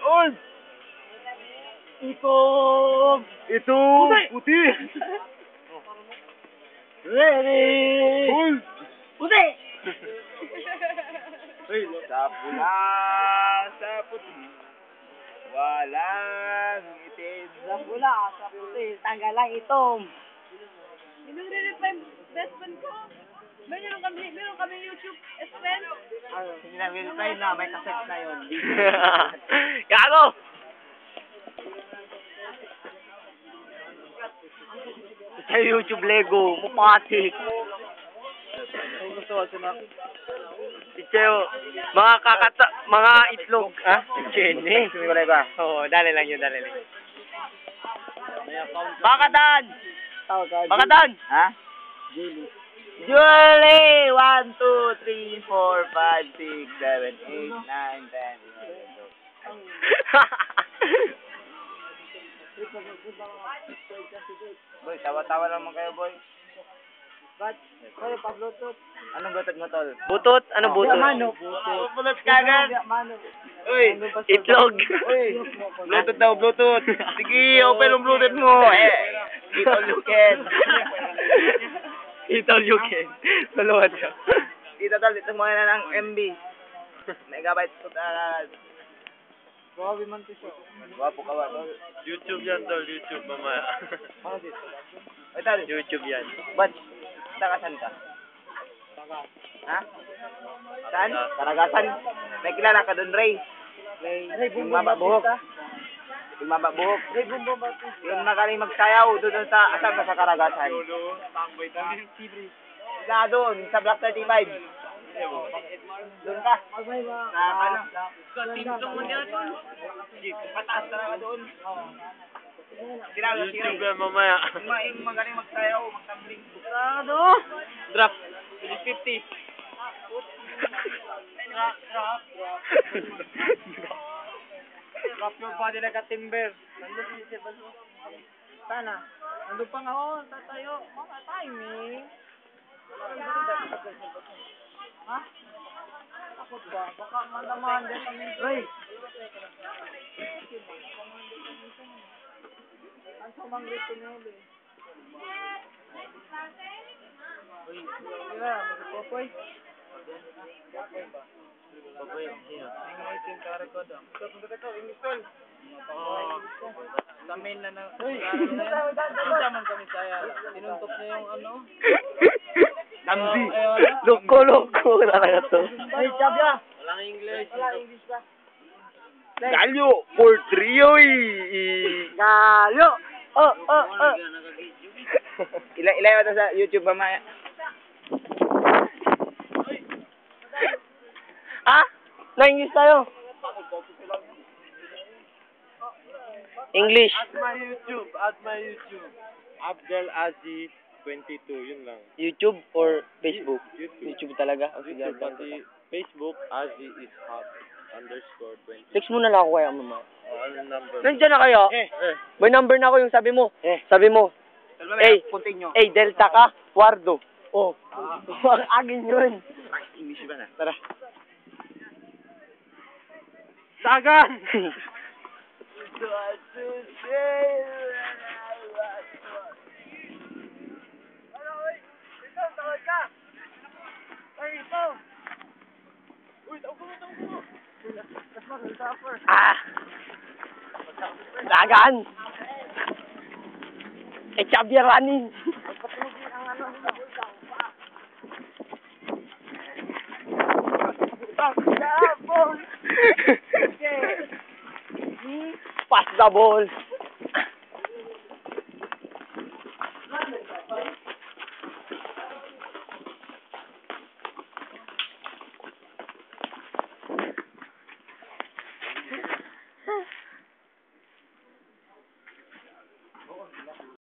Oy! Ito! Puti! Ready! Hold! Puti! Sa pula, sa puti, walang itim. Sa pula, sa puti, tanggal ang itom. Yung re-reply best friend ko. Meron kami YouTube friend. Hindi na reply na, may cassette na yun. Gago! Sa YouTube Lego, mupatik. Cheo, mga itlog. Ha? Jenny. Oo, dali lang yun, dali lang. Bakatan! Bakatan! Ha? Julie! 1, 2, 3, 4, 5, 6, 7, 8, 9, 10, 11. Boy, tawa-tawa lang kayo, boy. Ba't? Boy, pa-bluetooth. Anong bluetooth mo, tol? Butot? Ano butot? Bluetooth kagad. Uy, itlog. Bluetooth daw, Bluetooth. Sige, open ang Bluetooth mo. Ito, you can. Ito, you can. Saluhan ka. Dito, tol, dito mo na ng MB. Megabytes to Grabe man to siya. Wapo ka ba, tol? YouTube yan, tol. YouTube, mamaya. Ay, tol. YouTube yan. Ba't? Saan ka? Ha? Saan? Karagasan. May kilala ka doon, Ray. Yung mababuhok. Yung mababuhok. Yung magaling magsayaw doon sa asang ka sa Karagasan. Sa doon, sa Block 35. Doon ka. Sa ano? Tingtong mo nila doon. Pataas talaga doon. YouTube yan, mamaya. Yung magaling magsayaw, magtambling. Drop. 50. Drop your body like a timber. Nandun si Baso. Sana. Nandun pa nga ako. Tatayo. Mga timing. Ha? Takot ba? Baka mandaman din kami. Ray! Ang sumanggit ko niyo ulit. Uy, tira, magpapoy. Papoy, sino? Ang mga itim kare ko daw. Ito, English tol. Lamin na na. Uy, naman kami saya. Tinuntok niya yung ano. Namdi. Loko talaga to. Ay, Chabya. Walang English. Walang English ba? Galyo! For trio Galyo! Ilayo ito sa YouTube mamaya. Ha? Na-English tayo. English. At my YouTube. Abdel Aziz 22, yun lang. YouTube or Facebook? YouTube. YouTube talaga. YouTube pati Facebook, Aziz is hot _20. Text mo na lang ako kaya mama. Ano number? Nandiyan na kayo? May number na ako yung sabi mo. Sabi mo. Continue. Delta ka, Wardo. Oh. Agin yun. English ba na? Tara. Sagan! Dagan! Chabya running! Pass the ball!